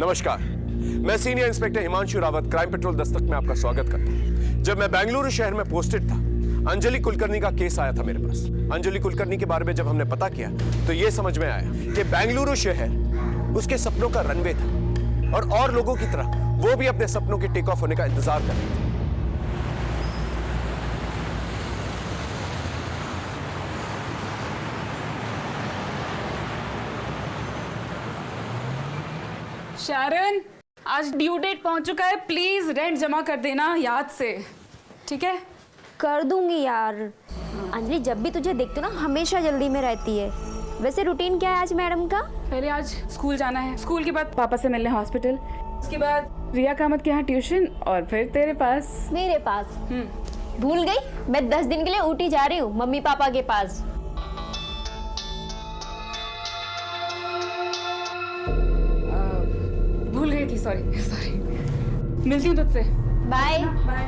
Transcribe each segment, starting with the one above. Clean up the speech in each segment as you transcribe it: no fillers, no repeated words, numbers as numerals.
नमस्कार, मैं senior inspector Himanshu Rawat crime petrol Dastak में आपका स्वागत करता हूं। जब मैं बेंगलुरु शहर में पोस्टेड था, अंजलि कुलकर्णी का केस आया था मेरे पास। अंजलि कुलकर्णी के बारे में जब हमने पता किया तो यह समझ में आया कि बेंगलुरु शहर उसके सपनों का रनवे था और लोगों की तरह वो भी अपने सपनों के टेक ऑफ होने का इंतजार कर रही थी। शारन, आज ड्यू डेट पहुंच चुका है, प्लीज रेंट जमा कर देना याद से, ठीक है? कर दूंगी यार। अंजलि जब भी तुझे देखती हूँ ना हमेशा जल्दी में रहती है। वैसे रूटीन क्या है आज मैडम का? पहले आज स्कूल जाना है, स्कूल के बाद पापा से मिलने हॉस्पिटल, उसके बाद रिया कामत के यहाँ ट्यूशन और फिर तेरे पास। मेरे पास? भूल गई, मैं 10 दिन के लिए ऊटी जा रही हूँ मम्मी पापा के पास। भूल गई थी, सॉरी। मिलती हूँ तुझसे। Bye bye.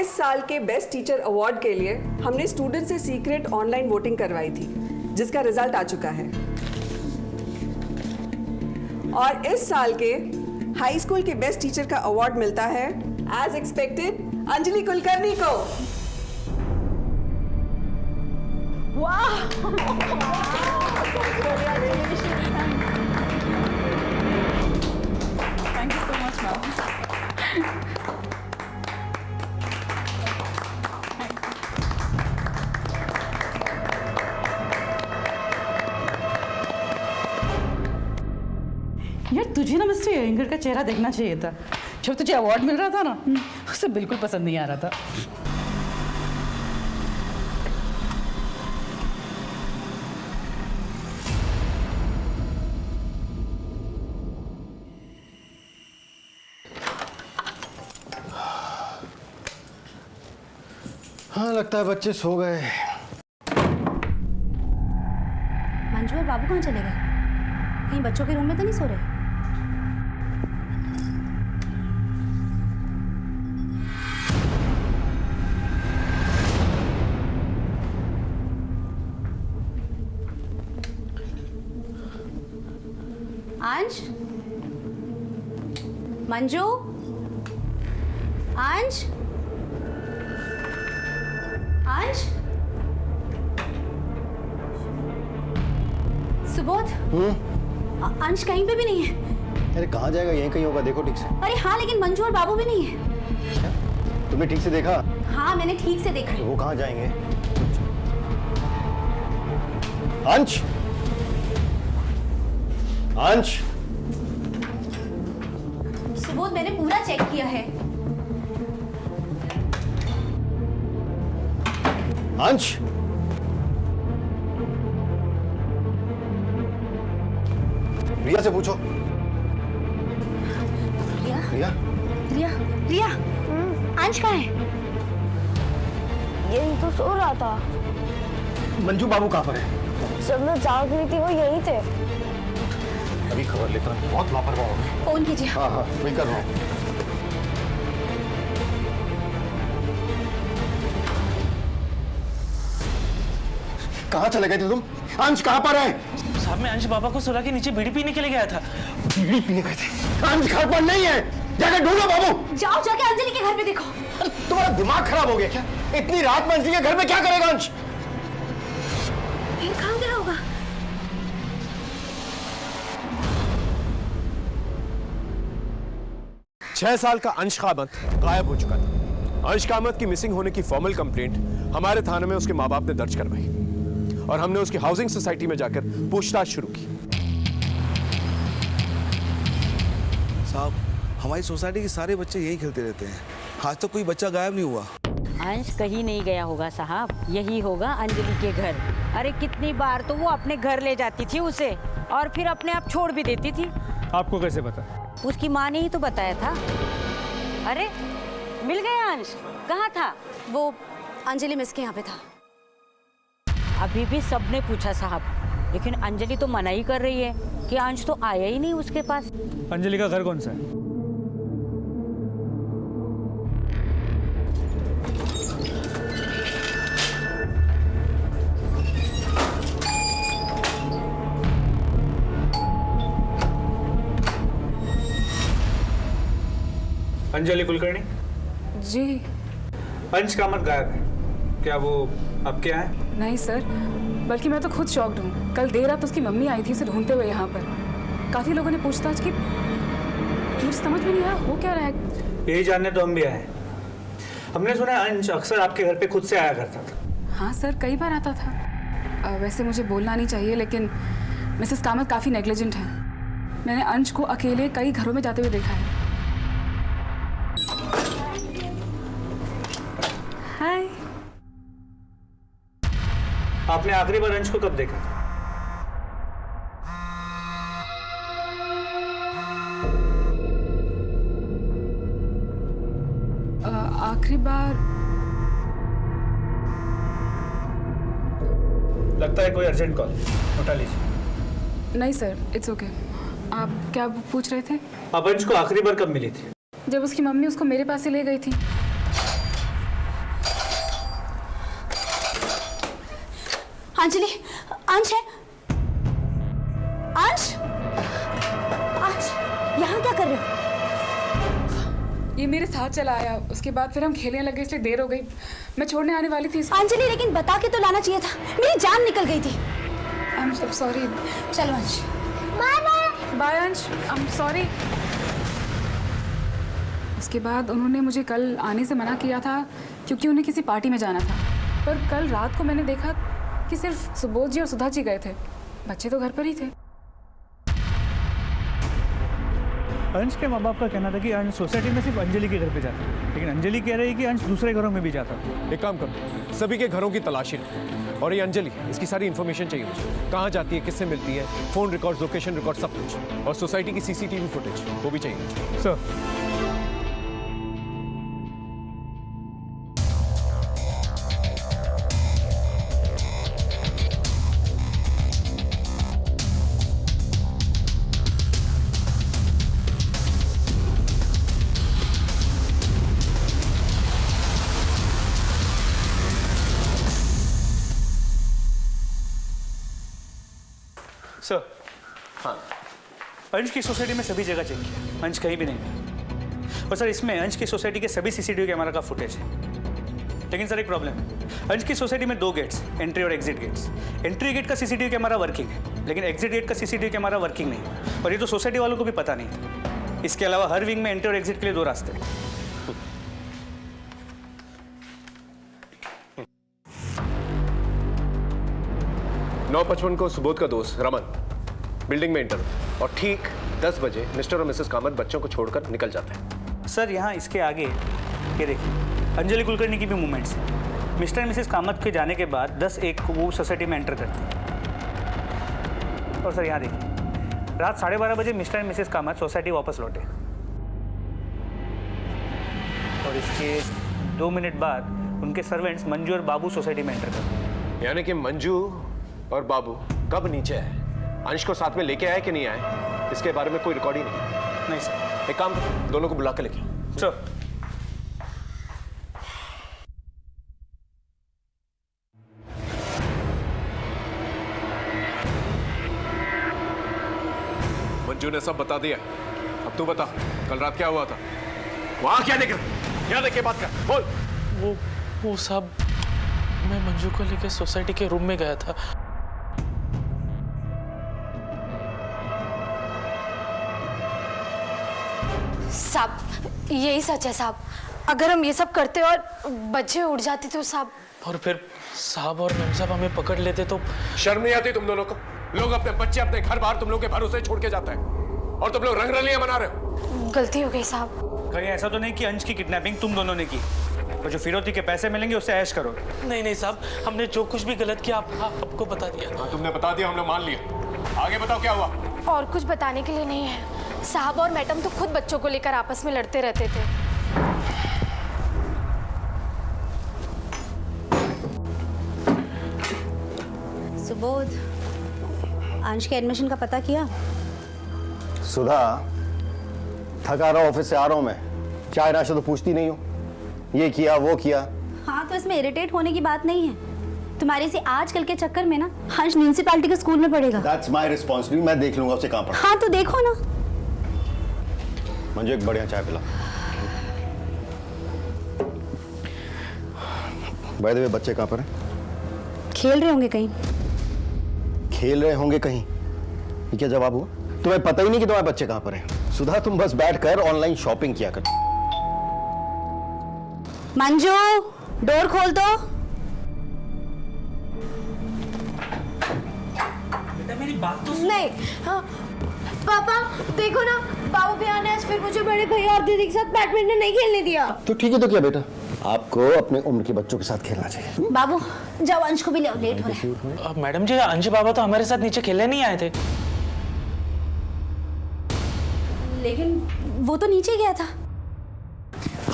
इस साल के बेस्ट टीचर अवार्ड के लिए हमने स्टूडेंट से सीक्रेट ऑनलाइन वोटिंग करवाई थी, जिसका रिजल्ट आ चुका है। और इस साल के हाई स्कूल के बेस्ट टीचर का अवार्ड मिलता है एज एक्सपेक्टेड अंजलि कुलकर्णी को। वाह! Thank you so much ma'am. यार तुझे ना मिस्टर एंगर का चेहरा देखना चाहिए था। जब तुझे अवार्ड मिल रहा था ना, उसे बिल्कुल पसंद नहीं आ रहा था। हाँ, लगता है बच्चे सो गए। मंजू और बाबू कहाँ चले गए? कहीं बच्चों के रूम में तो नहीं सो रहे? अंश, मंजू, अंश, अंश, सुबोध। अंश कहीं पे भी नहीं है। अरे कहाँ जाएगा, यहीं कहीं होगा, देखो ठीक से। अरे हाँ, लेकिन मंजू और बाबू भी नहीं है। तुमने ठीक से देखा? हाँ मैंने ठीक से देखा है। वो कहाँ जाएंगे? अंश, अंश, सुबोध मैंने पूरा चेक किया है। अंश, रिया से पूछो। रिया, रिया, रिया, रिया, अंश कहाँ है? यही तो सो रहा था। मंजू बाबू कहाँ पर है? जब मैं जाग रही थी वो यहीं थे। अभी खबर लेता हूँ, बहुत लापरवाह हो गए। फोन कीजिए। हाँ हाँ, वही कर रहा हूँ। कहाँ चले गए थे तुम? अंश कहाँ पर है? साहब मैं अंश बाबा को सुला के नीचे बीड़ी पीने के लिए गया था। बीड़ी पीने गए थे? अंश घर पर नहीं है, जाकर ढूंढो बाबू। जाओ जाके अंजलि के घर पे देखो। अरे तुम्हारा दिमाग खराब हो गया क्या? इतनी रात में अंजलि के घर में क्या करेगा अंश? फिर कहाँ गया होगा? छह साल का अंश कामत गायब हो चुका था। अंश कामत की मिसिंग होने की फॉर्मल कंप्लेंट हमारे थाने में उसके माँ बाप ने दर्ज करवाई और हमने उसकी हाउसिंग सोसाइटी में जाकर पूछताछ शुरू की। साहब, हमारी सोसाइटी के सारे बच्चे यही खेलते रहते हैं, आज तक कोई बच्चा गायब नहीं हुआ। अंश कहीं नहीं गया होगा साहब, यही होगा अंजलि के घर। अरे कितनी बार तो वो अपने घर ले जाती थी उसे और फिर अपने आप छोड़ भी देती थी। आपको कैसे पता? उसकी माँ ने ही तो बताया था। अरे मिल गया अंश, कहाँ था वो? अंजलि मिस के यहाँ पे था। अभी भी सबने पूछा साहब, लेकिन अंजलि तो मना ही कर रही है कि अंश तो आया ही नहीं उसके पास। अंजलि का घर कौन सा है? अंजलि कुलकर्णी। जी अंश कामत गायब है, क्या वो आपके यहाँ है? नहीं सर, बल्कि मैं तो खुद शॉक्ड हूँ। कल देर रात उसकी मम्मी आई थी उसे ढूंढते हुए यहाँ पर। काफ़ी लोगों ने पूछताछ की, मुझे समझ में नहीं आया हो क्या रहा है। यही जानने तो हम भी आए। हमने सुना है अंश अक्सर आपके घर पे खुद से आया करता था। हाँ सर, कई बार आता था। वैसे मुझे बोलना नहीं चाहिए, लेकिन मिसेस कामत काफ़ी नेग्लिजेंट है। मैंने अंश को अकेले कई घरों में जाते हुए देखा है। हाय। आपने आखिरी बार अंश को कब देखा? आखिरी बार लगता है कोई अर्जेंट कॉल, उठा लीजिए। नहीं सर, इट्स ओके। आप क्या पूछ रहे थे? आप अंश को आखिरी बार कब मिली थी? जब उसकी मम्मी उसको मेरे पास से ले गई थी। अंजलि, अंश है। अंश, अंश, यहाँ क्या कर रहे हो? ये मेरे साथ चला आया, उसके बाद फिर हम खेलने लगे, इसलिए देर हो गई। मैं छोड़ने आने वाली थी इसको। अंजलि, लेकिन बता के तो लाना चाहिए था, मेरी जान निकल गई थी। I am sorry. चलो अंश, बाय बाय। बाय अंश, आई एम सॉरी। उसके बाद उन्होंने मुझे कल आने से मना किया था क्योंकि उन्हें किसी पार्टी में जाना था। पर कल रात को मैंने देखा कि सिर्फ सुबोध जी और सुधा जी गए थे, बच्चे तो घर पर ही थे। अंश के माँ बाप का कहना था कि अंश सोसाइटी में सिर्फ अंजलि के घर पे जाता है, लेकिन अंजलि कह रही है कि अंश दूसरे घरों में भी जाता था। एक काम करो, सभी के घरों की तलाशी लो। और ये अंजलि, इसकी सारी इन्फॉर्मेशन चाहिए मुझे। कहाँ जाती है, किससे मिलती है, फोन रिकॉर्ड, लोकेशन रिकॉर्ड, सब कुछ। और सोसाइटी की सीसीटीवी फुटेज वो भी चाहिए मुझे। सर, सर, हाँ, अंश की सोसाइटी में सभी जगह चेक किया, अंश कहीं भी नहीं है। और सर, इसमें अंश की सोसाइटी के सभी सीसीटीवी कैमरा का फुटेज है। लेकिन सर, एक प्रॉब्लम है। अंश की सोसाइटी में 2 गेट्स, एंट्री और एग्जिट गेट्स। एंट्री गेट का सीसीटीवी कैमरा वर्किंग है, लेकिन एग्जिट गेट का सीसीटीवी कैमरा वर्किंग नहीं है। और ये तो सोसाइटी वालों को भी पता नहीं था। इसके अलावा हर विंग में एंट्री और एग्जिट के लिए 2 रास्ते हैं। 9:55 को सुबोध का दोस्त रमन बिल्डिंग में एंटर होता और ठीक 10 बजे मिस्टर और मिसेस कामत बच्चों को छोड़कर निकल जाते हैं। सर, यहाँ इसके आगे ये देखिए, अंजलि कुलकर्णी की भी मूवमेंट्स हैं। मिस्टर और मिसेस कामत के जाने के बाद 10:01 को वो सोसाइटी में एंटर करती है। और सर, यहाँ देखिए, रात 12:30 बजे मिस्टर और मिसेस कामत सोसाइटी वापस लौटे। और इसके 2 मिनट बाद उनके सर्वेंट्स मंजू और बाबू सोसाइटी में एंटर करते हैं। यानी कि मंजू और बाबू कब नीचे है, अंश को साथ में लेके आए कि नहीं आए, इसके बारे में कोई रिकॉर्ड ही नहीं। नहीं सर। एक काम करो, दोनों को बुला के लेके आओ। सर, मंजू ने सब बता दिया। अब तू बता, कल रात क्या हुआ था? वहां क्या देख रहा? यहाँ देख के बात कर, बोल। वो साहब, मैं मंजू को लेकर सोसाइटी के रूम में गया था। साहब, यही सच है साहब। अगर हम ये सब करते और बच्चे उड़ जाते तो साहब। और फिर साहब और मैम साहब हमें पकड़ लेते तो? शर्म नहीं आती तुम दोनों को? लोग अपने बच्चे अपने घर बाहर तुम लोग के भरोसे छोड़ के जाते हैं और तुम लोग रंगरलियां मना रहे हो। गलती हो गई साहब। कहीं ऐसा तो नहीं कि अंश की किडनैपिंग तुम दोनों ने की और जो फिरौती के पैसे मिलेंगे उससे ऐश करो? नहीं नहीं साहब, हमने जो कुछ भी गलत किया आपको बता दिया। हाँ, तुमने बता दिया, हमने मान लिया। आगे बताओ क्या हुआ? और कुछ बताने के लिए नहीं है साहब। और मैडम तो खुद बच्चों को लेकर आपस में लड़ते रहते थे। सुबोध, अंश के एडमिशन का पता किया? सुधा, थका रहा ऑफिस से आ रहा हूं मैं, चाय नाश्ता तो पूछती नहीं हो। ये किया वो किया। हाँ, तो इसमें इरिटेट होने की बात नहीं है। तुम्हारी से आजकल के चक्कर में ना अंश म्यूनिसिपैलिटी के स्कूल में पढ़ेगा। That's my responsibility, मैं देख लूंगा उसे कहाँ पढ़ा। हाँ तो देखो ना। मंजू, एक बढ़िया चाय पिला। बाय द वे बच्चे कहाँ पर हैं? खेल रहे होंगे कहीं। खेल रहे होंगे कहीं, ये क्या जवाब हुआ? तुम्हें पता ही नहीं कि तुम्हारे बच्चे कहाँ पर हैं। सुधा तुम बस बैठकर ऑनलाइन शॉपिंग किया कर। मंजू, डोर खोल दो। बेटा मेरी बात तो नहीं। हाँ पापा देखो ना, बाबू भैया ने आज फिर मुझे बड़े भैया और दीदी के साथ बैडमिंटन नहीं खेलने दिया। तो ठीक है, तो क्या बेटा, आपको अपने उम्र के बच्चों के साथ खेलना चाहिए। बाबू जाओ, अंश को भी ले आओ, लेट हो रहा है। मैडम जी, अंश बाबा तो हमारे साथ नीचे खेलने नहीं आए थे। लेकिन वो तो नीचे गया था।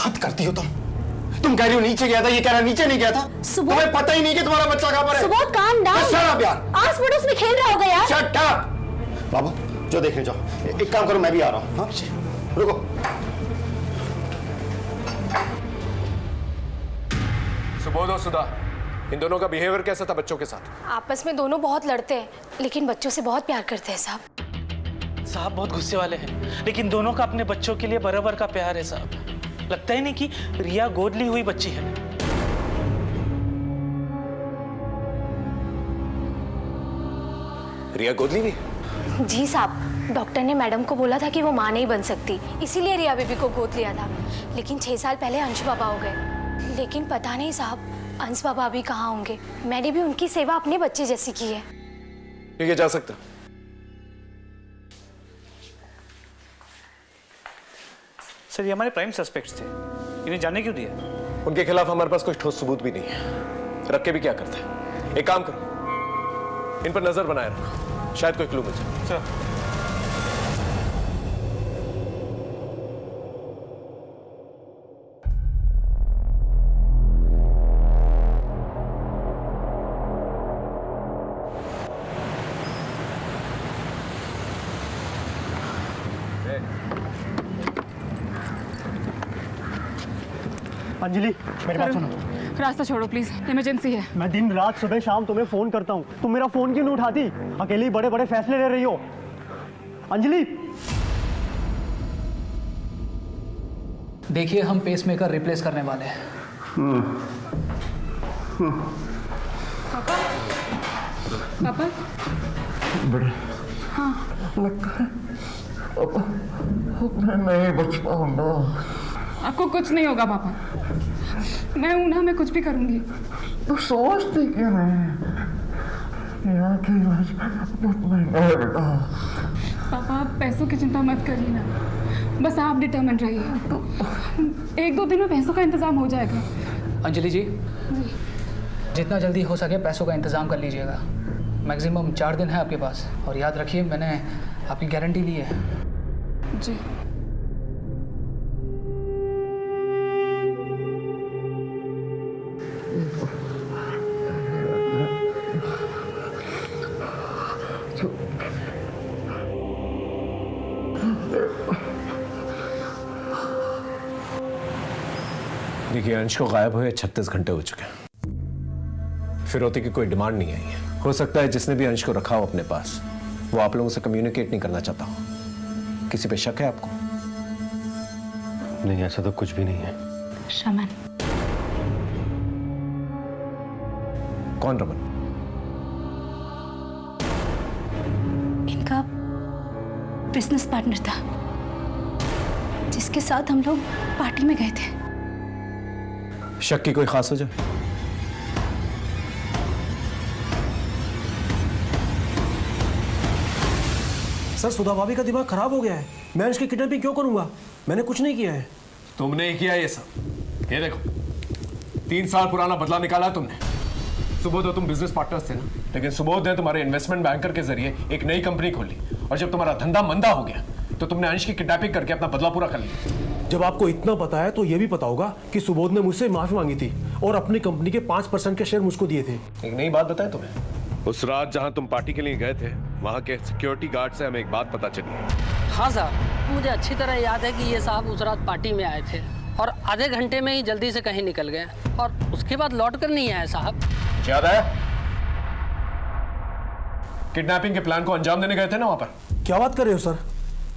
हद करती हो तुम कह रही हो नीचे गया था, ये कह रहा नीचे नहीं गया था। तुम्हें पता ही नहीं कि तुम्हारा बच्चा कहां पर है। Subodh calm down. Shut up यार, आस पड़ोस में खेल रहा होगा यार। Shut up. बाबू जो देखने जाओ, एक काम करो, मैं भी आ रहा हूं। हाँ रुको। सुबोध और सुधा, इन दोनों का बिहेवियर कैसा था बच्चों के साथ? आपस में दोनों बहुत लड़ते हैं, लेकिन बच्चों से बहुत प्यार करते हैं साहब। साहब बहुत गुस्से वाले हैं, लेकिन दोनों का अपने बच्चों के लिए बराबर का प्यार है साहब। लगता ही नहीं कि रिया गोद ली हुई बच्ची है। रिया गोद ली हुई? जी साहब, डॉक्टर ने मैडम को बोला था कि वो मां नहीं बन सकती, इसीलिए रिया बेबी को गोद लिया था। लेकिन 6 साल पहले अंश बाबा हो गए। लेकिन पता नहीं साहब, अंश बाबा अभी कहाँ होंगे। मैंने भी उनकी सेवा अपने बच्चे जैसी की है। ठीक है, जा सकता। सर ये हमारे प्राइम सस्पेक्ट्स थे, इन्हें जाने क्यों दिया? उनके खिलाफ हमारे पास कोई ठोस सबूत भी नहीं है, रख के भी क्या करते हैं। एक काम करो, इन पर नजर बनाए रखो, शायद कोई क्लू मिल जाए। सर अंजलि मेरी बात सुनो। रास्ता छोड़ो प्लीज, इमरजेंसी है। मैं दिन रात सुबह शाम तुम्हें फोन करता हूँ, तुम मेरा फोन क्यों नहीं उठाती? अकेली बड़े बड़े फैसले ले रही हो अंजलि। देखिए, हम पेसमेकर रिप्लेस करने वाले हैं। पापा बड़े हाँ लगता है मैं नहीं बच पाऊंगा। आपको कुछ नहीं होगा पापा, मैं हूं ना, मैं कुछ भी करूंगी। तो सोचती क्यों नहीं? यहाँ की इलाज बहुत महंगा है बेटा। पापा आप पैसों की चिंता मत करिए ना, बस आप डिटर्मिन रहिए। 1-2 दिन में पैसों का इंतजाम हो जाएगा। अंजलि जी, जितना जल्दी हो सके पैसों का इंतजाम कर लीजिएगा। मैक्सिमम 4 दिन है आपके पास, और याद रखिए मैंने आपकी गारंटी ली है। जी देखिए, अंश को गायब हुए 36 घंटे हो चुके हैं। फिरौती की कोई डिमांड नहीं आई है। हो सकता है जिसने भी अंश को रखा हो अपने पास, वो आप लोगों से कम्युनिकेट नहीं करना चाहता हो। किसी पे शक है आपको? नहीं, ऐसा तो कुछ भी नहीं है। रमन। कौन रमन? इनका बिजनेस पार्टनर था, जिसके साथ हम लोग पार्टी में गए थे। शक की कोई खास वजह? सर, सुधा भाभी का दिमाग खराब हो गया है। मैं उसकी किडनैपिंग क्यों करूंगा? मैंने कुछ नहीं किया है। तुमने ही किया ये सब। ये देखो, 3 साल पुराना बदला निकाला तुमने। सुबोध और तुम बिजनेस पार्टनर्स थे ना, लेकिन सुबोध ने तुम्हारे इन्वेस्टमेंट बैंकर के जरिए एक नई कंपनी खोली, और जब तुम्हारा धंधा मंदा हो गया तो तुमने अंश की किडनैपिंग करके अपना बदला पूरा कर लिया। जब आपको इतना पता है तो ये भी पता होगा कि सुबोध ने मुझसे माफी मांगी थी और अपनी कंपनी के 5% के शेयर मुझको दिए थे। एक नई बात बताएं तुम्हें। उस रात जहां तुम पार्टी के लिए गए थे, वहां के सिक्योरिटी गार्ड से हमें एक बात पता चली है। हाँ साहब, मुझे अच्छी तरह याद है कि ये साहब उस रात पार्टी में आए थे और आधे घंटे में ही जल्दी से कहीं निकल गए, और उसके बाद लौट कर नहीं आए साहब। याद है? किडनैपिंग के प्लान को अंजाम देने गए थे ना वहां पर। क्या बात कर रहे हो सर?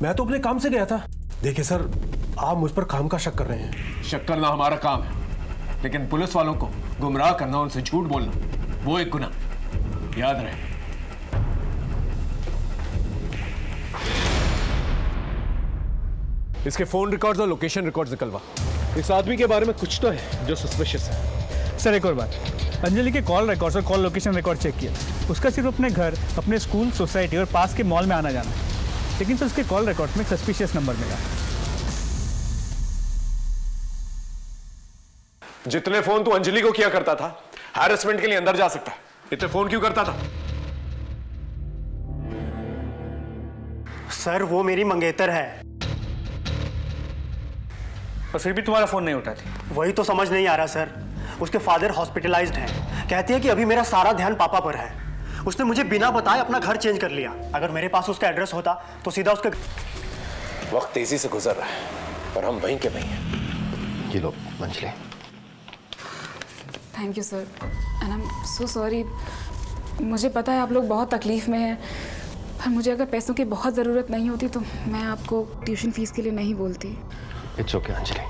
मैं तो अपने काम से गया था। देखिए सर, आप मुझ पर काम का शक कर रहे हैं। शक करना हमारा काम है, लेकिन पुलिस वालों को गुमराह करना, उनसे झूठ बोलना, वो एक गुनाह। याद रहे। इसके फोन रिकॉर्ड्स और लोकेशन रिकॉर्ड्स निकलवा। इस आदमी के बारे में कुछ तो है जो सस्पिशियस है। सर एक और बात, अंजलि के कॉल रिकॉर्ड्स और कॉल लोकेशन रिकॉर्ड चेक किया। उसका सिर्फ अपने घर, अपने स्कूल, सोसाइटी और पास के मॉल में आना जाना है। लेकिन सर उसके कॉल रिकॉर्ड में सस्पिशियस नंबर मिला है। जितने फोन तू अंजलि को किया करता था, हैरेसमेंट के लिए अंदर जा सकता है। इतने फोन क्यों करता था? सर वो मेरी मंगेतर है। और फिर भी तुम्हारा फोन नहीं उठाती? वही तो समझ नहीं आ रहा सर। उसके फादर हॉस्पिटलाइज्ड हैं। कहती है कि अभी मेरा सारा ध्यान पापा पर है। उसने मुझे बिना बताए अपना घर चेंज कर लिया। अगर मेरे पास उसका एड्रेस होता तो सीधा उसके। वक्त तेजी से गुजर रहा है और हम वहीं के वहीं हैं। ये लो Anjali. Thank you sir, and I am so sorry. मुझे पता है आप लोग बहुत तकलीफ में हैं, पर मुझे अगर पैसों की बहुत ज़रूरत नहीं होती तो मैं आपको ट्यूशन फीस के लिए नहीं बोलती। It's okay Anjali.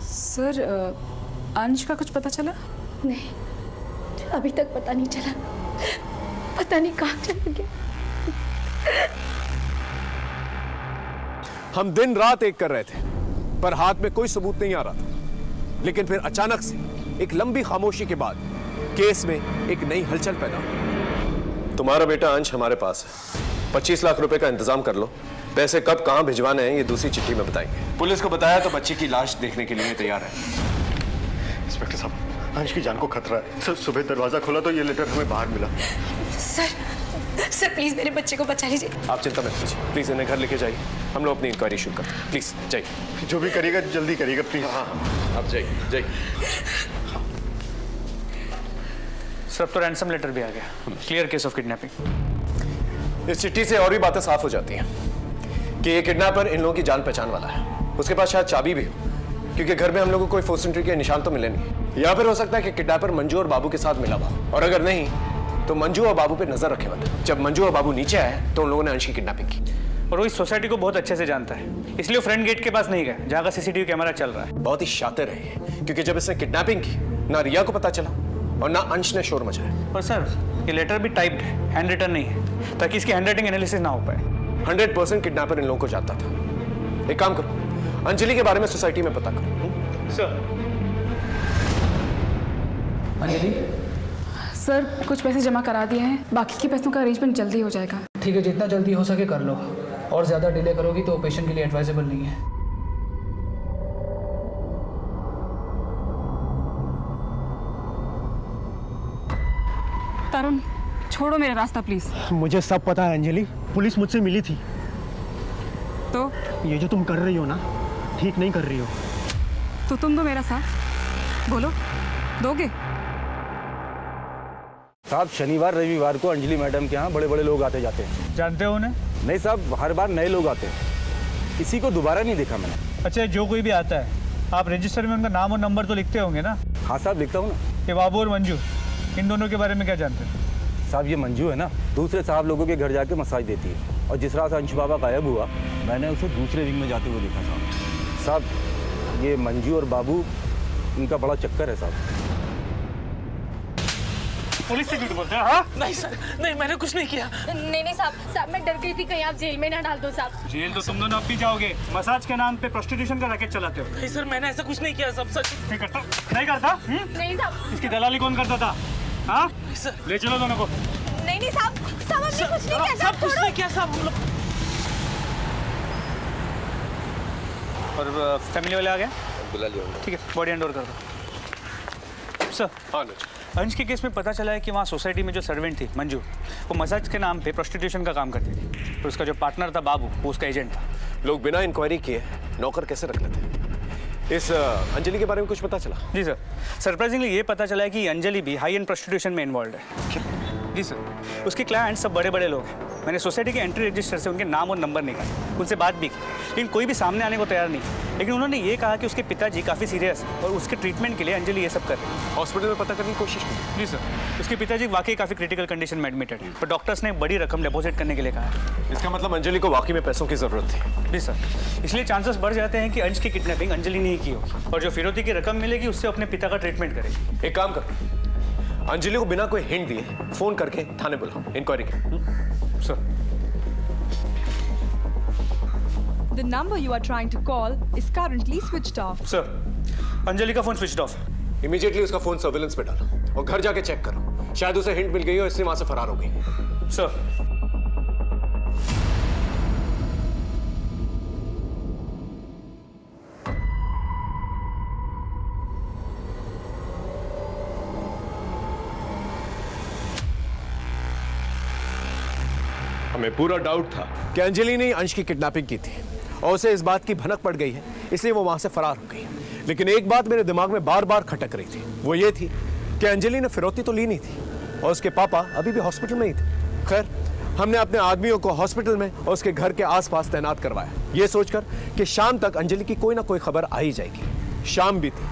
सर अंश का कुछ पता चला? नहीं, अभी तक पता नहीं चला। पता नहीं कहाँ चला गया। हम दिन रात एक कर रहे थे, पर हाथ में कोई सबूत नहीं आ रहा था। लेकिन फिर अचानक से एक लंबी खामोशी के बाद केस में एक नई हलचल पैदा हुई। तुम्हारा बेटा अंश हमारे पास है। 25 लाख रुपए का इंतजाम कर लो। पैसे कब कहां भिजवाने हैं ये दूसरी चिट्ठी में बताएंगे। पुलिस को बताया तो बच्ची की लाश देखने के लिए तैयार है। इंस्पेक्टर साहब, अंश की जान को खतरा है। सर सुबह दरवाजा खोला तो ये लेटर हमें बाहर मिला। सर प्लीज मेरे बच्चे को बचा लीजिए। आप चिंता मत कीजिए, प्लीज इन्हें घर लेके जाइए। हम लोग अपनी इंक्वायरी शुरू करते हैं। प्लीज जाइए। जो भी करिएगा जल्दी करिएगा प्लीज। हाँ आप जाइए जाइए। सर अब तो रैंसम लेटर भी आ गया। Clear case of kidnapping. इस चिट्ठी से और भी बातें साफ हो जाती हैं कि ये किडनैपर इन लोगों की जान पहचान वाला है। उसके पास शायद चाबी भी हो, क्योंकि घर में हम लोगों को कोई फोर्स एंट्री के निशान तो मिले नहीं। या फिर हो सकता है कि किडनैपर मंजू और बाबू के साथ मिला हुआ, और अगर नहीं तो मंजू और बाबू पे नजर रखे हुए थे। जब मंजू और बाबू नीचे आए तो उन लोगों ने अंश की किडनैपिंग की। और वो इस सोसाइटी को बहुत अच्छे से जानता है, इसलिए वो फ्रंट गेट के पास नहीं गए जहाँ का सीसीटीवी कैमरा चल रहा है। बहुत ही शातिर है, क्योंकि जब इसने किडनैपिंग की ना रिया को पता चला और ना अंश ने शोर मचाया। और सर ये लेटर भी टाइप्ड है, हैंड रिटन नहीं है, ताकि इसकी हैंडराइटिंग एनालिसिस ना हो पाए। 100% किडनैपर इन लोगों को जानता था। एक काम करो, अंजलि के बारे में सोसाइटी में पता करो। सर अंजलि। सर कुछ पैसे जमा करा दिए हैं, बाकी के पैसों का अरेंजमेंट जल्दी हो जाएगा। ठीक है, जितना जल्दी हो सके कर लो, और ज़्यादा डिले करोगी तो पेशेंट के लिए एडवाइजेबल नहीं है। तरुण छोड़ो मेरा रास्ता प्लीज। मुझे सब पता है अंजलि, पुलिस मुझसे मिली थी। तो ये जो तुम कर रही हो ना, ठीक नहीं कर रही हो। तो तुम दो मेरा साथ, बोलो दोगे? साहब शनिवार रविवार को अंजलि मैडम के यहाँ बड़े बड़े लोग आते जाते हैं। जानते हो उन्हें? नहीं साहब, हर बार नए लोग आते हैं। किसी को दोबारा नहीं देखा मैंने। अच्छा, जो कोई भी आता है आप रजिस्टर में उनका नाम और नंबर तो लिखते होंगे ना? हाँ साहब लिखता हूँ ना। ये बाबू और मंजू, इन दोनों के बारे में क्या जानते हैं? साहब ये मंजू है ना, दूसरे साहब लोगों के घर जाके मसाज देती है। और जिस रात अंश बाबा गायब हुआ, मैंने उसे दूसरे विंग में जाते हुए देखा साहब। साहब ये मंजू और बाबू, इनका बड़ा चक्कर है साहब। पुलिस से झूठ बोलते हैं? हाँ? नहीं सर, नहीं मैंने कुछ नहीं किया। नहीं साहब मैं डर गई थी कहीं आप जेल में ना डाल दो साहब। जेल तो तुम दोनों अब भी जाओगे। मसाज के नाम पे प्रोस्टिट्यूशन का रैकेट चलाते हो। नहीं सर, मैंने ऐसा कुछ नहीं किया। सब सच नहीं करता? नहीं करता? नहीं साहब। इसकी दलाली कौन करता था? हाँ सर, ले चलो दोनों को। नहीं साहब, साहब हमने कुछ नहीं किया। सब कुछ नहीं किया साहब हम लोग। और फैमिली वाले आ गए? बुला लिया। ठीक है, बॉडी हैंड ओवर कर दो। सर हाँ अंश के केस में पता चला है कि वहाँ सोसाइटी में जो सर्वेंट थी मंजू, वो मसाज के नाम पे प्रोस्टिट्यूशन का काम करती थी। और उसका जो पार्टनर था बाबू, वो उसका एजेंट था। लोग बिना इंक्वायरी किए नौकर कैसे रख लेते? इस अंजलि के बारे में कुछ पता चला? जी सर, सरप्राइजिंगली ये पता चला है कि अंजलि भी हाई एंड प्रोस्टिट्यूशन में इन्वॉल्व है। जी सर, उसके क्लाइंट सब बड़े बड़े लोग हैं। मैंने सोसाइटी के एंट्री रजिस्टर से उनके नाम और नंबर निकाले, उनसे बात भी की, लेकिन कोई भी सामने आने को तैयार नहीं। लेकिन उन्होंने ये कहा कि उसके पिताजी काफ़ी सीरियस है और उसके ट्रीटमेंट के लिए अंजलि ये सब कर रही है। हॉस्पिटल में पता करने की कोशिश की? जी सर, उसके पिताजी वाकई काफ़ी क्रिटिकल कंडीशन में एडमिटेड हैं, पर डॉक्टर्स ने बड़ी रकम डिपॉजिट करने के लिए कहा है। इसका मतलब अंजलि को वाकई में पैसों की ज़रूरत थी? जी सर, इसलिए चांसेस बढ़ जाते हैं कि अंश की किडनैपिंग अंजलि ने ही की होगी और जो फिरौती की रकम मिलेगी उससे अपने पिता का ट्रीटमेंट करेगी। एक काम कर, अंजलि को बिना कोई हिंट दिए फोन करके थाने बुलाओ, इंक्वायरी के। Sir. The number you are trying to call is currently switched off. Sir, Anjali का फोन स्विच्ड ऑफ है। इमीडिएटली उसका फोन सर्विलेंस पे डालो और घर जाके चेक करो, शायद उसे हिंट मिल गई हो इसलिए वहां से फरार हो गई। सर। हमें पूरा डाउट था कि अंजलि ने अंश की किडनैपिंग की थी और उसे इस बात की भनक पड़ गई है, इसलिए वो वहां से फरार हो गई। लेकिन एक बात मेरे दिमाग में बार बार खटक रही थी, वो ये थी कि अंजलि ने फिरौती तो ली नहीं थी और उसके पापा अभी भी हॉस्पिटल में ही थे। खैर, हमने अपने आदमियों को हॉस्पिटल में और उसके घर के आसपास तैनात करवाया, ये सोचकर कि शाम तक अंजलि की कोई ना कोई खबर आ ही जाएगी। शाम भी थी,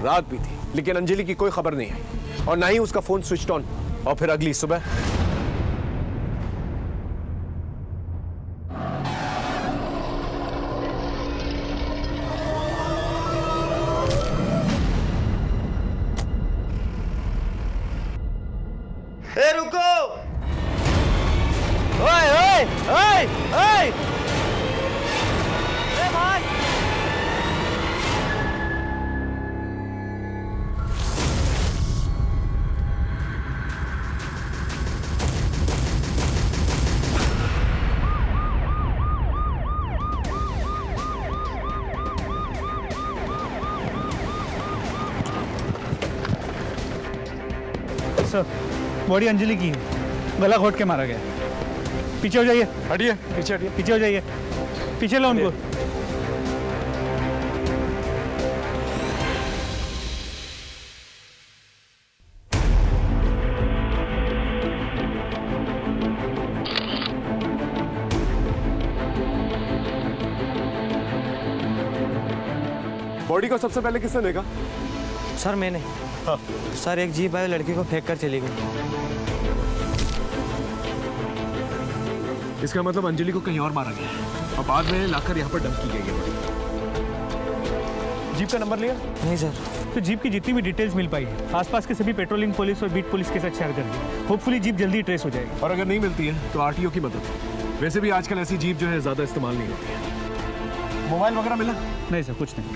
रात भी थी, लेकिन अंजलि की कोई खबर नहीं आई और ना ही उसका फोन स्विच ऑन। और फिर अगली सुबह रुको! ओए ओए ओए ओए! भाई! सर, बॉडी अंजलि की है, गला घोट के मारा गया। पीछे हो जाइए। हटिए, पीछे हटिए। पीछे हो जाइए, पीछे लो उनको। बॉडी को सबसे पहले किसने देखा? सर मैंने। हाँ। सर एक जीप आई, लड़की को फेंक कर चली गई। इसका मतलब अंजलि को कहीं और मारा गया है और बाद में लाकर यहाँ पर डंप की गई है। जीप का नंबर लिया? नहीं सर। तो जीप की जितनी भी डिटेल्स मिल पाई है, आसपास के सभी पेट्रोलिंग पुलिस और बीट पुलिस के साथ शेयर कर दी। होपफुली जीप जल्दी ट्रेस हो जाएगी। और अगर नहीं मिलती है तो आरटीओ की मदद। वैसे भी आजकल ऐसी जीप जो है ज्यादा इस्तेमाल नहीं होती है। मोबाइल वगैरह मिला? नहीं सर, कुछ नहीं।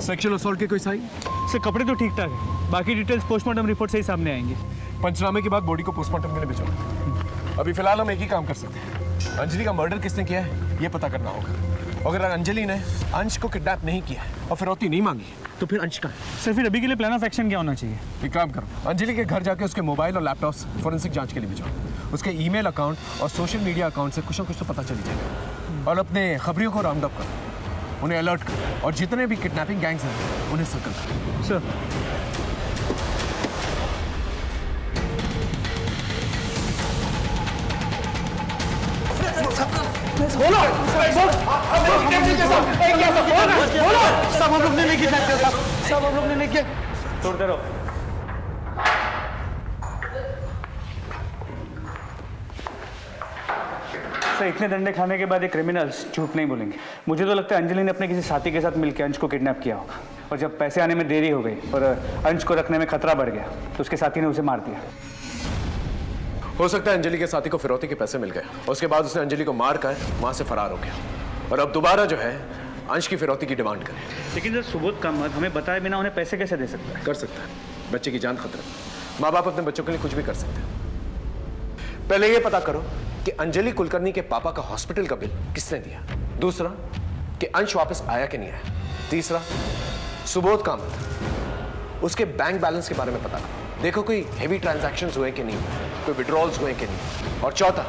सेक्सुअल असॉल्ट के कोई साइन? सर कपड़े तो ठीक ठाक है, बाकी डिटेल्स पोस्टमार्टम रिपोर्ट से ही सामने आएंगे। पंचनामे के बाद बॉडी को पोस्टमार्टम के लिए भिजवाओ। अभी फिलहाल हम एक ही काम कर सकते हैं, अंजलि का मर्डर किसने किया है ये पता करना होगा। अगर अंजलि ने अंश को किडनैप नहीं किया और फिरौती नहीं मांगी तो फिर अंश का है। सर फिर अभी के लिए प्लान ऑफ एक्शन क्या होना चाहिए? एक काम करो, अंजलि के घर जाके उसके मोबाइल और लैपटॉप फोरेंसिक जांच के लिए भिजवाओ। उसके ईमेल अकाउंट और सोशल मीडिया अकाउंट से कुछ ना कुछ तो पता चल जाएगा। और अपने खबरियों को राउंड अप करो, उन्हें अलर्ट करो और जितने भी किडनैपिंग गैंग्स हैं उन्हें सर्कल करो। सर बोलो सब हम लोग ने नहीं किया, सब हम लोग ने नहीं किया। छोड़ते रहो। सर इतने डंडे खाने के बाद ये क्रिमिनल्स झूठ नहीं बोलेंगे। मुझे तो लगता है अंजलि ने अपने किसी साथी के साथ मिलकर अंश को किडनैप किया होगा और जब पैसे आने में देरी हो गई और अंश को रखने में खतरा बढ़ गया तो उसके साथी ने उसे मार दिया। हो सकता है अंजलि के साथी को फिरौती के पैसे मिल गए और उसके बाद उसने अंजलि को मार कर वहां से फरार हो गया और अब दोबारा जो है अंश की फिरौती की डिमांड करे। लेकिन सर सुबोध कामत हमें बताए बिना उन्हें पैसे कैसे दे सकता है? कर सकता है, बच्चे की जान खतरा। माँ बाप अपने बच्चों के लिए कुछ भी कर सकते हैं। पहले ये पता करो कि अंजलि कुलकर्णी के पापा का हॉस्पिटल का बिल किसने दिया। दूसरा कि अंश वापस आया कि नहीं आया। तीसरा सुबोध कामत उसके बैंक बैलेंस के बारे में पता करो, देखो कोई हेवी ट्रांजैक्शंस हुए कि नहीं, कोई विड्रॉल्स हुए कि नहीं। और चौथा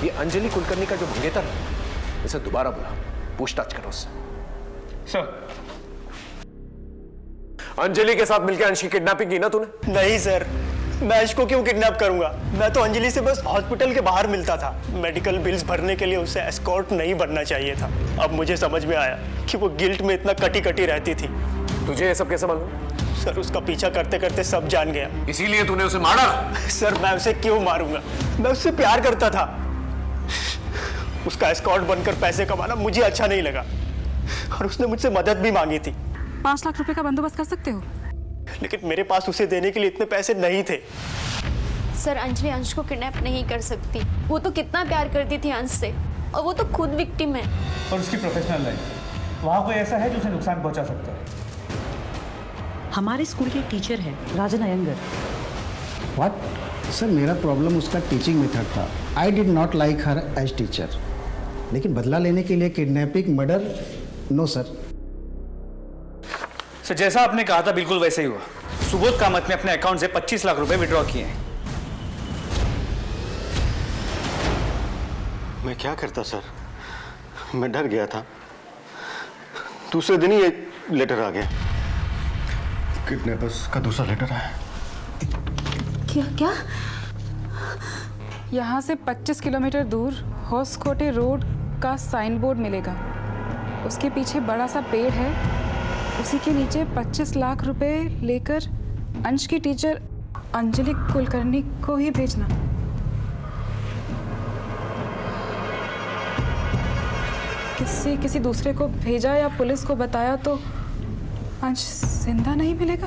ये अंजलि कुलकर्णी का जो मंगेतर है इसे दोबारा बुलाओ, पूछताछ करो उससे। सर अंजलि के साथ मिलकर अंश की किडनैपिंग की ना तूने? नहीं सर, मैं अंश को क्यों किडनैप करूंगा? मैं तो अंजलि से बस हॉस्पिटल के बाहर मिलता था। मेडिकल बिल्स भरने के लिए उसे एस्कॉर्ट नहीं बनना चाहिए था। अब मुझे समझ में आया कि वो गिल्ट में इतना कटी कटी रहती थी। तुझे ये सब कैसे मालूम? सर, उसका पीछा करते करते सब जान गया। इसीलिए तूने उसे मारा? सर, मैं उसे क्यों मारूंगा? मैं उससे प्यार करता था। उसका एस्कॉर्ट बनकर पैसे कमाना मुझे अच्छा नहीं लगा और उसने मुझसे मदद भी मांगी थी। 5 लाख रुपए का बंदोबस्त कर सकते हो? लेकिन मेरे पास उसे देने के लिए इतने पैसे नहीं थे। सर, अंजलि अंश को किडनैप नहीं कर सकती। वो तो कितना प्यार करती थी अंश से, और वो तो खुद विक्टिम है। और उसकी प्रोफेशनल लाइफ, वहाँ कोई ऐसा है जो उसे नुकसान पहुँचा सकता है। हमारे स्कूल के टीचर है राजन अयंगर। व्हाट? सर, मेरा प्रॉब्लम उसका टीचिंग मेथड था। I did not like her as teacher. लेकिन बदला लेने के लिए kidnapping, murder, no sir. Sir, जैसा आपने कहा था बिल्कुल वैसे ही हुआ। सुबोध कामत ने अपने अकाउंट से 25 लाख रुपए विड्रॉ किए हैं। मैं क्या करता सर? मैं डर गया था। दूसरे दिन ही एक लेटर आ गया। किडनैपर्स का दूसरा लेटर आया। क्या? यहाँ से 25 किलोमीटर दूर होसकोटे रोड का साइन बोर्ड मिलेगा। उसके पीछे बड़ा सा पेड़ है। उसी के नीचे 25 लाख रुपए लेकर अंश की टीचर अंजलि कुलकर्णी को ही भेजना। किसी दूसरे को भेजा या पुलिस को बताया तो अंश जिंदा नहीं मिलेगा।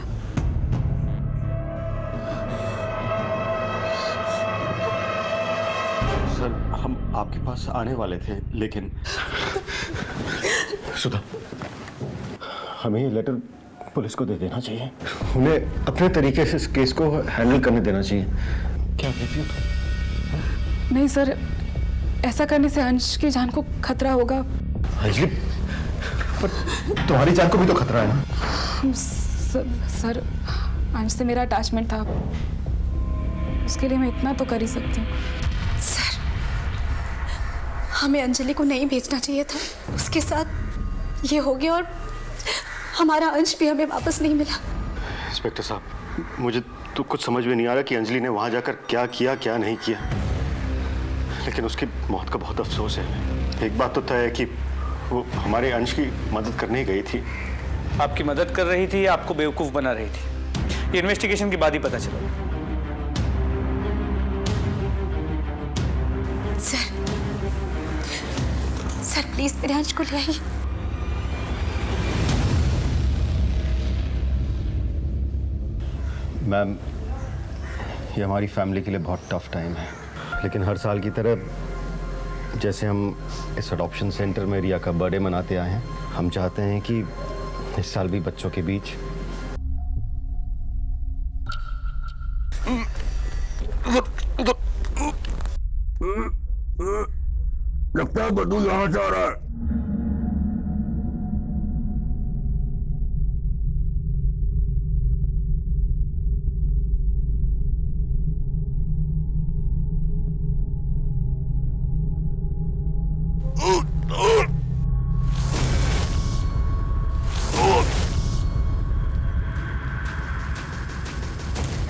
सर, हम आपके पास आने वाले थे, लेकिन सुधा, हमें ये लेटर पुलिस को दे देना चाहिए। उन्हें अपने तरीके से इस केस को हैंडल करने देना चाहिए। क्या कहती हो तुम? नहीं सर, ऐसा करने से अंश की जान को खतरा होगा। अंजलि, पर तुम्हारी जान को भी तो खतरा है ना? सर, अंश से मेरा अटैचमेंट था, उसके लिए मैं इतना तो कर ही सकती हूँ। सर, हमें अंजलि को नहीं भेजना चाहिए था। उसके साथ ये हो गया और हमारा अंश भी हमें वापस नहीं मिला। इंस्पेक्टर साहब, मुझे तो कुछ समझ में नहीं आ रहा कि अंजलि ने वहां जाकर क्या किया क्या नहीं किया, लेकिन उसकी मौत का बहुत अफसोस है। एक बात तो तय है कि वो हमारे अंश की मदद करने गई थी। आपकी मदद कर रही थी या आपको बेवकूफ़ बना रही थी, ये इन्वेस्टिगेशन के बाद ही पता चला। सर प्लीज मेरे अंश को ले आइए। मैम, ये हमारी फैमिली के लिए बहुत टफ टाइम है, लेकिन हर साल की तरह जैसे हम इस अडॉप्शन सेंटर में रिया का बर्थडे मनाते आए हैं, हम चाहते हैं कि इस साल भी बच्चों के बीच लगता है बड्डू यहाँ जा रहा है।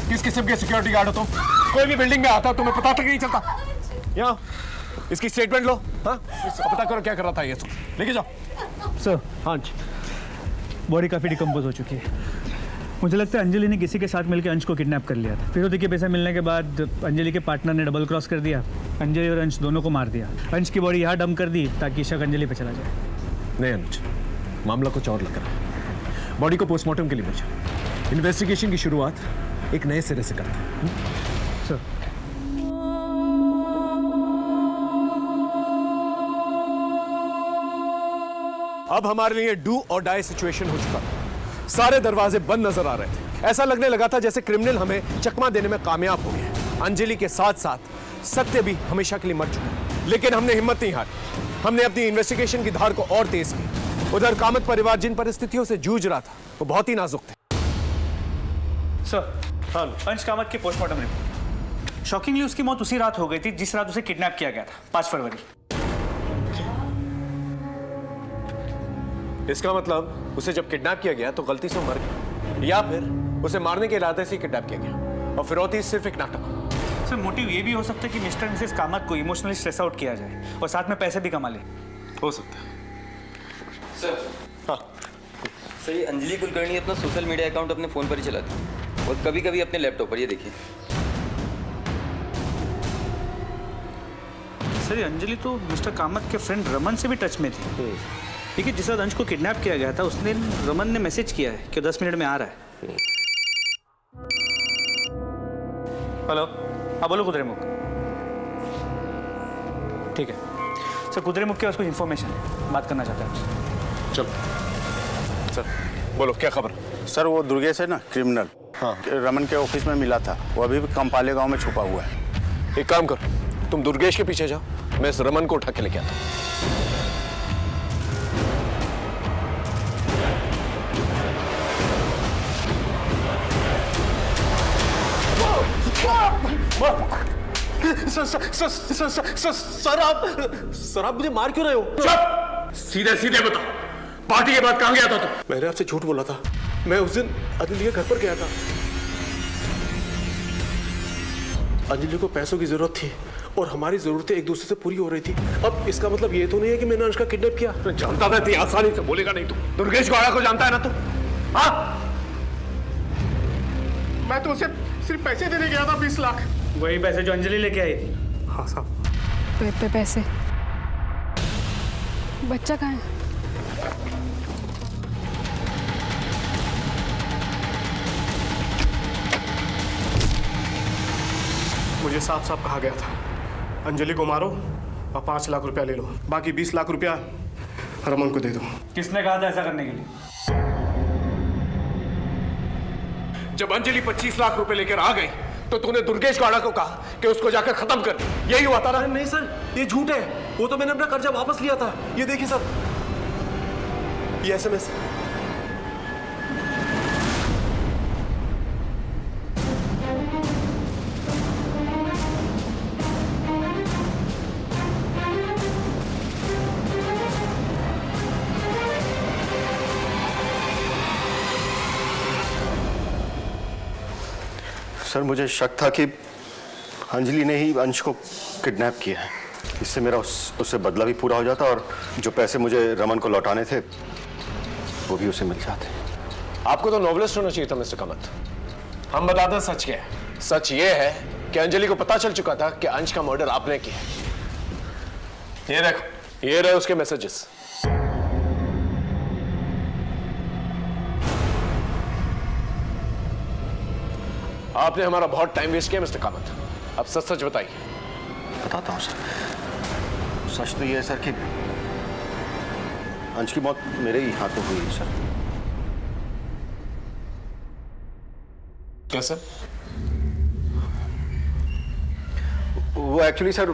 किस किस्म के सिक्योरिटी गार्ड हो तुम? कोई भी बिल्डिंग में आता तुम्हें पता तक नहीं चलता। यहाँ इसकी स्टेटमेंट लो। हाँ, पता करो क्या कर रहा था ये सब, लेके जाओ। सर, हाँ जी, बॉडी काफ़ी डिकम्पोज हो चुकी है। मुझे लगता है अंजलि ने किसी के साथ मिलकर अंश को किडनैप कर लिया था। फिर के पैसा मिलने के बाद अंजलि के पार्टनर ने डबल क्रॉस कर दिया, अंजलि और अंश दोनों को मार दिया। अंश की बॉडी यहाँ डंप कर दी ताकि शक अंजलि पे चला जाए। नहीं अनुज, मामला कुछ और लग रहा है। बॉडी को पोस्टमार्टम के लिए भेजा। इन्वेस्टिगेशन की शुरुआत एक नए सिरे से करते हैं। सर, अब हमारे लिए डू और डाई सिचुएशन हो चुका था। सारे दरवाजे बंद नजर आ रहे थे। ऐसा लगने लगा था जैसे क्रिमिनल हमें चकमा देने में कामयाब हो गए। अंजलि के साथ साथ सत्य भी हमेशा के लिए मर चुका है। लेकिन हमने हिम्मत नहीं हारी। हमने अपनी इन्वेस्टिगेशन की धार को और तेज की। उधर कामत परिवार जिन परिस्थितियों से जूझ रहा था वो बहुत ही नाजुक थे। सर, अंश कामत की पोस्टमार्टम रिपोर्ट। शॉकिंगली उसकी मौत उसी रात हो गई थी जिस रात उसे किडनैप किया गया था, 5 फरवरी। इसका मतलब उसे जब किडनैप किया गया तो गलती से मर गया, या फिर उसे मारने के इरादे से किडनैप किया गया। और फिरौती सिर्फ एक नाटक। सर मोटिव ये भी हो सकता है कि मिस्टर मिसेस कामत को इमोशनली स्ट्रेस आउट किया जाए और साथ में पैसे भी कमा ले। हो सकता है सर। हाँ सर, ये अंजलि कुलकर्णी अपना सोशल मीडिया अकाउंट अपने फ़ोन पर ही चलाती है और कभी कभी अपने लैपटॉप पर। ये देखिए सर, ये अंजलि तो मिस्टर कामत के फ्रेंड रमन से भी टच में थी। देखिए जिस वक्त अंश को किडनैप किया गया था उस दिन रमन ने मैसेज किया है कि 10 मिनट में आ रहा है। हेलो, हाँ बोलो कुद्रेमुख। ठीक है सर, कुद्रेमुख के पास कुछ इन्फॉर्मेशन है, बात करना चाहता है आपसे। चलो सर, बोलो क्या खबर? सर वो दुर्गेश है ना, क्रिमिनल, हाँ, रमन के ऑफिस में मिला था। वो अभी भी कंपाले गांव में छुपा हुआ है। एक काम करो, तुम दुर्गेश के पीछे जाओ, मैं इस रमन को उठा के लेके आता हूँ। सर आप मुझे मार क्यों रहे हो? चुप! सीधे सीधे बता, पार्टी के बाद कहां गया था तू? मैंने आपसे झूठ बोला था। मैं उस दिन अंजलि के घर पर गया था। अंजलि को पैसों की जरूरत थी और हमारी जरूरतें एक दूसरे से पूरी हो रही थी। अब इसका मतलब ये तो नहीं है कि मैंने अंश का किडनैप किया। जानता था, इतनी आसानी से बोलेगा नहीं तू। दुर्गेश गौड़ा को जानता है ना तू? हाँ, मैं तो उसे सिर्फ पैसे देने गया था, 20 लाख। वही पैसे जो अंजलि लेके आई थी? हाँ साहब। पैसे? बच्चा कहाँ है? मुझे साफ साफ कहा गया था, अंजलि को मारो और 5 लाख रुपया ले लो, बाकी 20 लाख रुपया रमन को दे दो। किसने कहा था ऐसा करने के लिए? जब अंजलि 25 लाख रुपए लेकर आ गई तो तूने दुर्गेश गौड़ा को कहा कि उसको जाकर खत्म कर। यही हुआ था ना? नहीं सर, ये झूठ है। वो तो मैंने अपना कर्जा वापस लिया था। ये देखिए सर, ये SMS। सर मुझे शक था कि अंजलि ने ही अंश को किडनैप किया है। इससे मेरा उससे बदला भी पूरा हो जाता और जो पैसे मुझे रमन को लौटाने थे वो भी उसे मिल जाते। आपको तो नॉवलिस्ट होना चाहिए था मिस्टर कामत। हम बताते हैं सच क्या है। सच ये है कि अंजलि को पता चल चुका था कि अंश का मर्डर आपने किया। ये देखो, ये रहे उसके मैसेजेस। आपने हमारा बहुत टाइम वेस्ट किया मिस्टर कामत। अब सच सच बताइए। बताता हूँ सर। सच तो ये है सर कि अंश की मौत मेरे ही हाथों हुई है सर। कैसे? वो एक्चुअली सर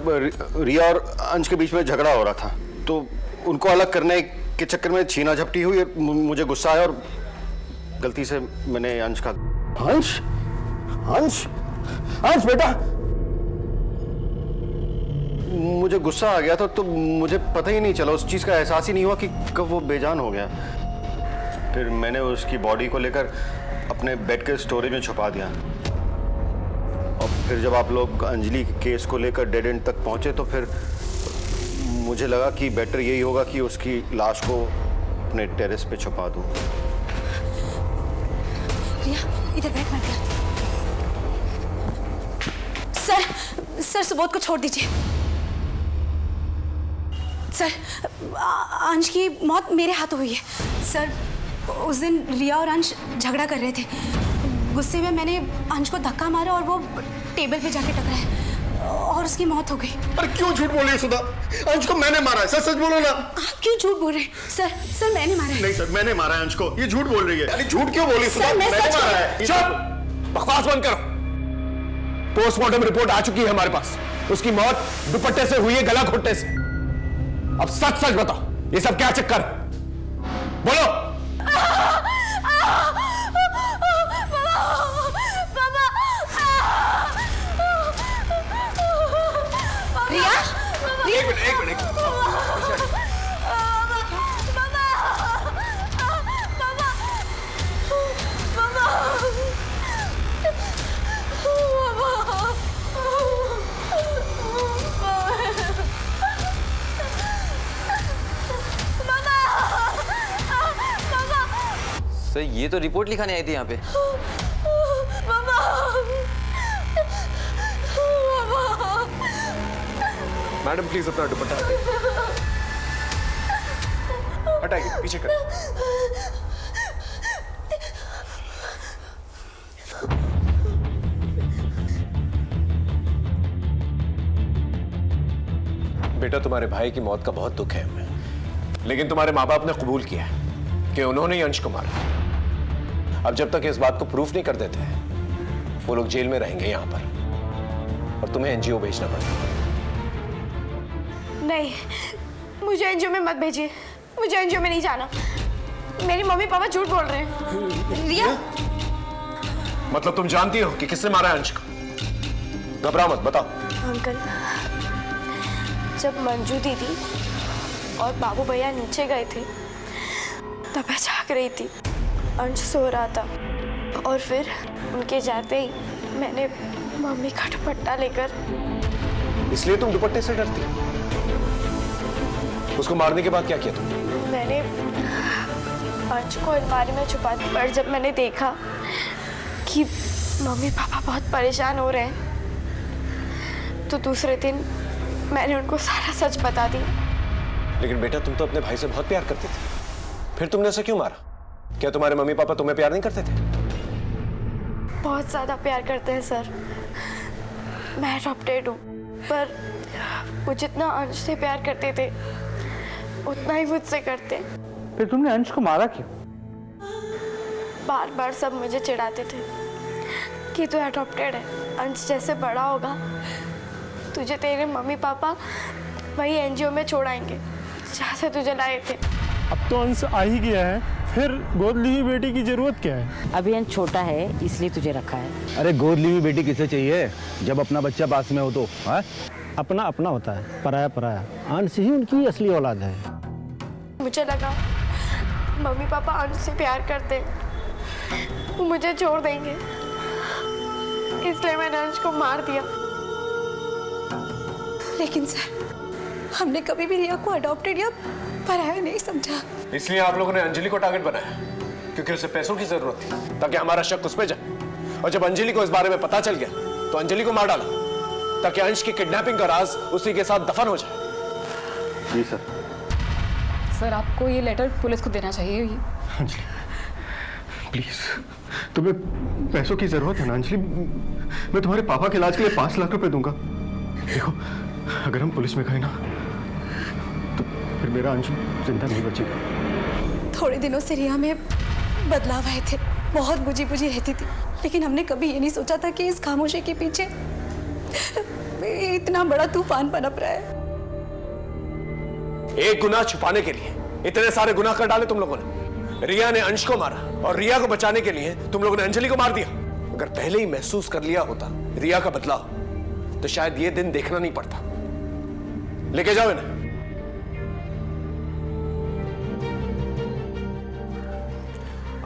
रिया और अंश के बीच में झगड़ा हो रहा था, तो उनको अलग करने के चक्कर में छीना झपटी हुई। मुझे गुस्सा आया और गलती से मैंने अंश का अंश बेटा, मुझे गुस्सा आ गया था तो मुझे पता ही नहीं चला, उस चीज का एहसास ही नहीं हुआ कि कब वो बेजान हो गया। फिर मैंने उसकी बॉडी को लेकर अपने बेड के स्टोरेज में छुपा दिया। और फिर जब आप लोग अंजलि के केस को लेकर डेड एंड तक पहुंचे तो फिर मुझे लगा कि बेटर यही होगा कि उसकी लाश को अपने टेरेस पे छुपा दूं। रिया इधर बैठ मत। सर सुबोध को छोड़ दीजिए। सर अंश की मौत मेरे हाथों हुई है। सर उस दिन रिया और अंश झगड़ा कर रहे थे। गुस्से में मैंने अंश को धक्का मारा और वो टेबल पे जाके टकराया और उसकी मौत हो गई। अरे क्यों झूठ बोल रही है सुधा? अंश को मैंने मारा है। सर सच बोलो ना। आप क्यों झूठ बोल रहे हैं? सर मैंने मारा है। नहीं सर, मैंने मारा है अंश को। ये झूठ बोल रही है। अरे झूठ क्यों बोली सुधा? मैंने मारा है। चुप! बकवास बंद करो। पोस्टमार्टम रिपोर्ट आ चुकी है हमारे पास। उसकी मौत दुपट्टे से हुई है, गला घोटने से। अब सच सच बताओ, ये सब क्या चक्कर? बोलो। रिया, एक मिनट। अरे ये तो रिपोर्ट लिखाने आई थी यहाँ पे। मैडम प्लीज अपना दुपट्टा हटाइए, पीछे कर। बेटा, तुम्हारे भाई की मौत का बहुत दुख है हमें, लेकिन तुम्हारे माँ बाप ने कबूल किया कि उन्होंने ही अंश को मारा। अब जब तक इस बात को प्रूफ नहीं कर देते वो लोग जेल में रहेंगे यहां पर और तुम्हें एनजीओ भेजना पड़ेगा। नहीं, मुझे एनजीओ में मत भेजिए, मुझे एनजीओ में नहीं जाना। मेरी मम्मी पापा झूठ बोल रहे हैं। रिया, मतलब तुम जानती हो कि किसने मारा है अंश को? घबराओ मत, बताओ। अंकल, जब मंजू दीदी और बाबू भैया नीचे गए थे तब मैं जाग रही थी, अंश सो रहा था और फिर उनके जाते ही मैंने मम्मी का दुपट्टा लेकर। इसलिए तुम दुपट्टे से डरती हो? उसको मारने के बाद क्या किया तुमने? मैंने अंश को अलमारी में छुपा दिया, पर जब मैंने देखा कि मम्मी पापा बहुत परेशान हो रहे हैं तो दूसरे दिन मैंने उनको सारा सच बता दिया। लेकिन बेटा, तुम तो अपने भाई से बहुत प्यार करते थे, फिर तुमने उसे क्यों मारा? क्या तुम्हारे मम्मी पापा तुम्हें प्यार नहीं करते थे? बहुत ज्यादा प्यार करते हैं सर। मैं अडॉप्टेड हूँ, पर वो जितना अंश से प्यार करते थे उतना ही मुझसे करते। फिर तुमने अंश को मारा क्यों? बार बार सब मुझे चिढ़ाते थे कि तू अडॉप्टेड है, अंश जैसे बड़ा होगा तुझे तेरे मम्मी पापा वही एनजीओ में छोड़ाएंगे जहाँ से तुझे लाए थे। अब तो अंश आ ही गया है, फिर गोद ली हुई बेटी की जरूरत क्या है? अभी अंश छोटा है इसलिए तुझे रखा है। अरे गोद ली हुई बेटी किसे चाहिए जब अपना बच्चा पास में हो तो? हाँ, अपना अपना होता है, पराया पराया। अंश ही उनकी असली औलाद है। मुझे लगा मम्मी पापा अंश से प्यार करते हैं, वो मुझे छोड़ देंगे, इसलिए मैंने अंश को मार दिया। लेकिन सर, हमने कभी भी रिया को अडॉप्टेड या पराया नहीं समझा। इसलिए आप लोगों ने अंजलि को टारगेट बनाया क्योंकि उसे पैसों की जरूरत थी ताकि हमारा शक उस पे जाए। और जब अंजलि को इस बारे में पता चल गया तो अंजलि को मार डाला ताकि अंश की किडनैपिंग का राज उसी के साथ दफन हो जाए। जी सर। सर, आपको ये लेटर पुलिस को देना चाहिए। अंजलि प्लीज, तुम्हें पैसों की जरूरत है ना अंजलि? मैं तुम्हारे पापा के इलाज के लिए 5 लाख रुपए दूंगा। देखो, अगर हम पुलिस में गए ना तो फिर मेरा अंशु जिंदा नहीं बचेगा। थोड़े दिनों से रिया में बदलाव आए थे, बहुत बुझी बुझी रहती थी, लेकिन हमने कभी ये नहीं सोचा था कि इस खामोशी के पीछे इतना बड़ा तूफान पनप रहा है। एक गुनाह छुपाने के लिए इतने सारे गुनाह कर डाले तुम लोगों ने। रिया ने अंश को मारा और रिया को बचाने के लिए तुम लोगों ने अंजलि को मार दिया। अगर पहले ही महसूस कर लिया होता रिया का बदलाव तो शायद ये दिन देखना नहीं पड़ता। लेके जाओ इन्हें।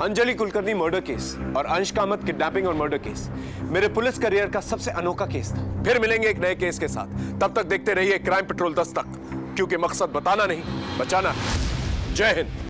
अंजलि कुलकर्णी मर्डर केस और अंश कामत किडनैपिंग और मर्डर केस मेरे पुलिस करियर का सबसे अनोखा केस था। फिर मिलेंगे एक नए केस के साथ। तब तक देखते रहिए क्राइम पेट्रोल दस्तक, क्योंकि मकसद बताना नहीं, बचाना है। जय हिंद।